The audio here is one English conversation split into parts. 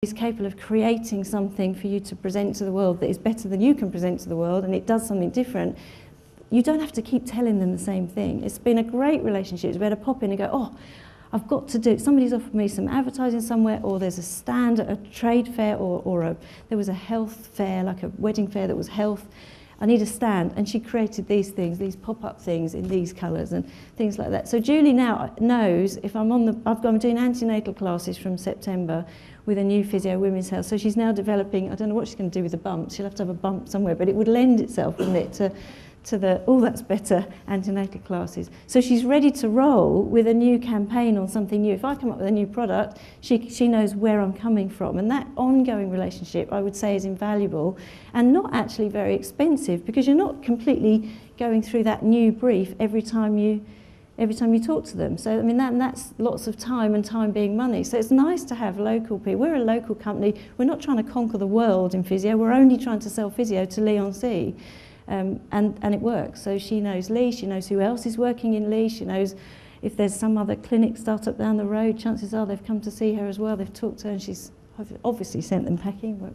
is capable of creating something for you to present to the world that is better than you can present to the world, and it does something different, you don't have to keep telling them the same thing. It's been a great relationship to be able to pop in and go, oh, I've got to do, somebody's offered me some advertising somewhere, or there's a stand at a trade fair, or there was a health fair, like a wedding fair that was health. I need a stand, and she created these things, these pop-up things in these colours and things like that. So Julie now knows if I'm I'm doing antenatal classes from September with a new physio women's health. So she's now developing, I don't know what she's going to do with the bump. She'll have to have a bump somewhere, but it would lend itself, wouldn't it, to the, oh, that's better, antenatal classes. So she's ready to roll with a new campaign on something new. If I come up with a new product, she knows where I'm coming from. And that ongoing relationship, I would say, is invaluable and not actually very expensive, because you're not completely going through that new brief every time you talk to them. So, I mean, that's lots of time, and time being money. So it's nice to have local people. We're a local company. We're not trying to conquer the world in physio. We're only trying to sell physio to Leigh-on-Sea. And it works. So she knows Leigh, she knows who else is working in Leigh, she knows if there's some other clinic startup down the road, chances are they've come to see her as well, they've talked to her, and she's obviously sent them packing. We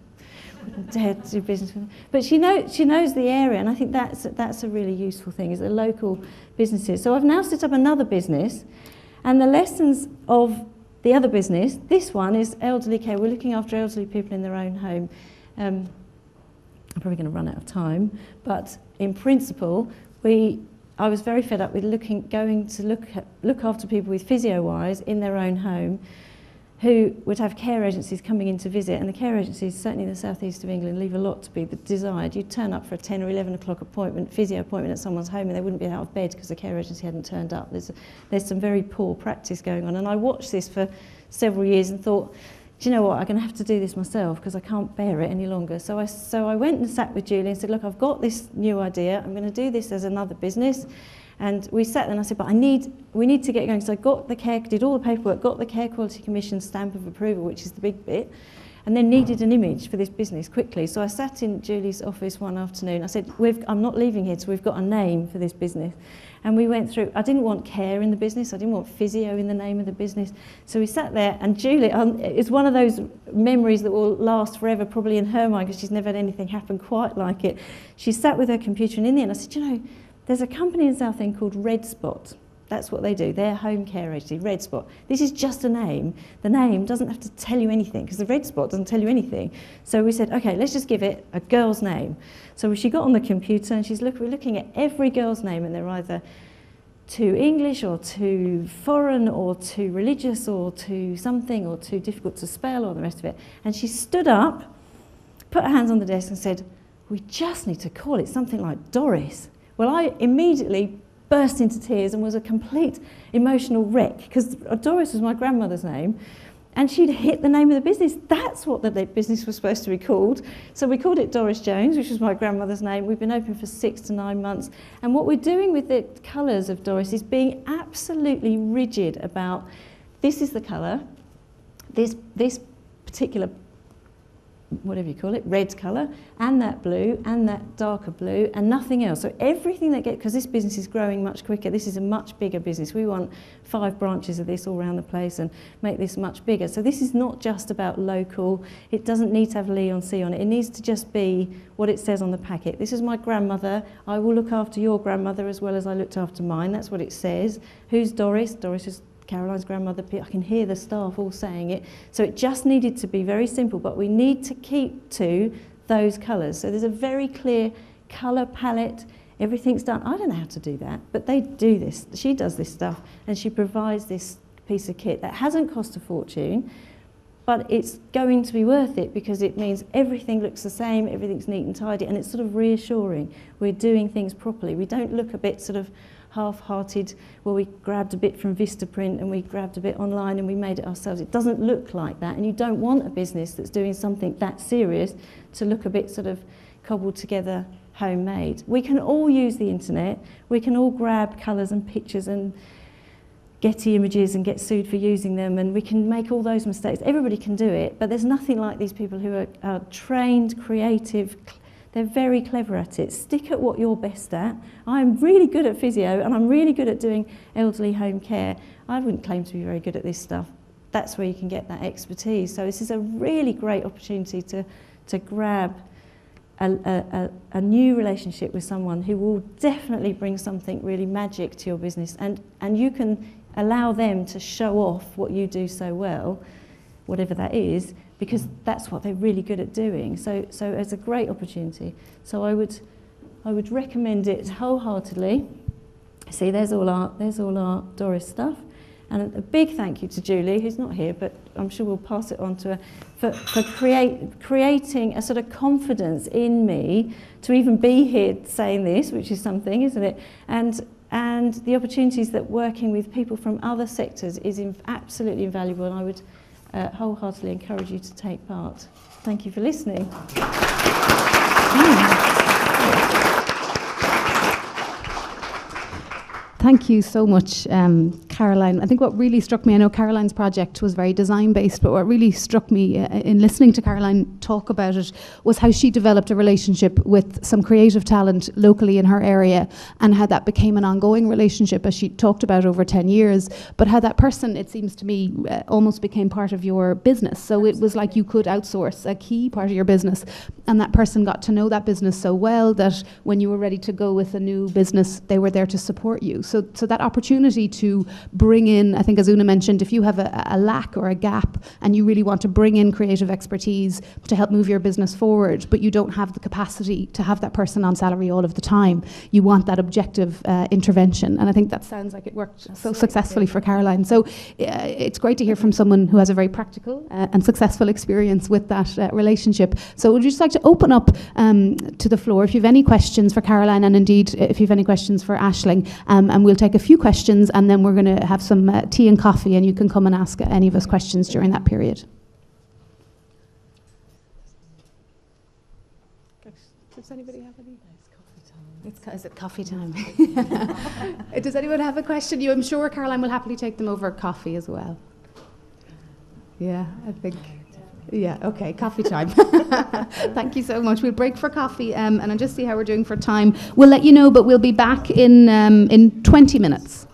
wouldn't dare to do business with them. But she knows the area, and I think that's a really useful thing, is the local businesses. So I've now set up another business, and the lessons of the other business, this one is elderly care. We're looking after elderly people in their own home. I'm probably going to run out of time, but in principle, I was very fed up with going to look after people with physio-wise in their own home, who would have care agencies coming in to visit, and the care agencies, certainly in the southeast of England, leave a lot to be desired. You'd turn up for a 10 or 11 o'clock physio appointment at someone's home, and they wouldn't be out of bed because the care agency hadn't turned up. There's some very poor practice going on, and I watched this for several years and thought, do you know what, I'm going to have to do this myself because I can't bear it any longer. So I went and sat with Julie and said, look, I've got this new idea. I'm going to do this as another business. And we sat there and I said, but we need to get going. So I did all the paperwork, got the Care Quality Commission stamp of approval, which is the big bit, and then needed an image for this business quickly. So I sat in Julie's office one afternoon. I said, I'm not leaving here, so we've got a name for this business. And we went through, I didn't want care in the business, I didn't want physio in the name of the business. So we sat there, and Julie, it's one of those memories that will last forever, probably in her mind, because she's never had anything happen quite like it. She sat with her computer, and in the end I said, you know, there's a company in Southend called Red Spot. That's what they do, their home care agency, Red Spot. This is just a name. The name doesn't have to tell you anything, because the Red Spot doesn't tell you anything. So we said, okay, let's just give it a girl's name. So she got on the computer, and we're looking at every girl's name, and they're either too English or too foreign or too religious or too something or too difficult to spell or the rest of it. And she stood up, put her hands on the desk and said, we just need to call it something like Doris. Well, I immediately burst into tears and was a complete emotional wreck, because Doris was my grandmother's name, and she'd hit the name of the business. That's what the business was supposed to be called. So we called it Doris Jones, which was my grandmother's name. We've been open for 6 to 9 months. And what we're doing with the colours of Doris is being absolutely rigid about, this is the colour, this particular, whatever you call it, red colour, and that blue, and that darker blue, and nothing else. So everything that because this business is growing much quicker, this is a much bigger business. We want 5 branches of this all around the place and make this much bigger. So this is not just about local. It doesn't need to have Leigh-on-Sea on it. It needs to just be what it says on the packet. This is my grandmother. I will look after your grandmother as well as I looked after mine. That's what it says. Who's Doris? Doris is Caroline's grandmother. I can hear the staff all saying it. So it just needed to be very simple, but we need to keep to those colours. So there's a very clear colour palette. Everything's done. I don't know how to do that, but they do this. She does this stuff, and she provides this piece of kit that hasn't cost a fortune, but it's going to be worth it because it means everything looks the same, everything's neat and tidy, and it's sort of reassuring. We're doing things properly. We don't look a bit sort of half-hearted, well, we grabbed a bit from Vistaprint and we grabbed a bit online and we made it ourselves. It doesn't look like that, and you don't want a business that's doing something that serious to look a bit sort of cobbled together, homemade. We can all use the internet. We can all grab colours and pictures and Getty images and get sued for using them, and we can make all those mistakes. Everybody can do it, but there's nothing like these people who are trained, creative. They're very clever at it. Stick at what you're best at. I'm really good at physio, and I'm really good at doing elderly home care. I wouldn't claim to be very good at this stuff. that's where you can get that expertise. So this is a really great opportunity to grab a new relationship with someone who will definitely bring something really magic to your business, and you can allow them to show off what you do so well, whatever that is, because that's what they're really good at doing. So it's a great opportunity. So I would recommend it wholeheartedly. See, there's all our Doris stuff. And a big thank you to Julie, who's not here, but I'm sure we'll pass it on to her, for creating a sort of confidence in me to even be here saying this, which is something, isn't it? And the opportunities that working with people from other sectors is absolutely invaluable, and I would wholeheartedly encourage you to take part. Thank you for listening. Thank you so much, Caroline. I think what really struck me, I know Caroline's project was very design-based, but what really struck me in listening to Caroline talk about it was how she developed a relationship with some creative talent locally in her area, and how that became an ongoing relationship, as she talked about, over 10 years, but how that person, it seems to me, almost became part of your business. So it was like you could outsource a key part of your business, and that person got to know that business so well that when you were ready to go with a new business, they were there to support you. So that opportunity to bring in, I think as Una mentioned, if you have a lack or a gap and you really want to bring in creative expertise to help move your business forward, but you don't have the capacity to have that person on salary all of the time, you want that objective intervention. And I think that sounds like it worked so successfully for Caroline. So it's great to hear from someone who has a very practical and successful experience with that relationship. So would you just like to open up to the floor if you have any questions for Caroline, and indeed if you have any questions for Aisling, and we'll take a few questions, and then we're going to have some tea and coffee, and you can come and ask any of us questions during that period. Does anybody have any? Is it coffee time? Does anyone have a question? I'm sure Caroline will happily take them over coffee as well. Yeah, I think. Yeah, okay, coffee time. Thank you so much. We'll break for coffee, and I'll just see how we're doing for time. We'll let you know, but we'll be back in 20 minutes.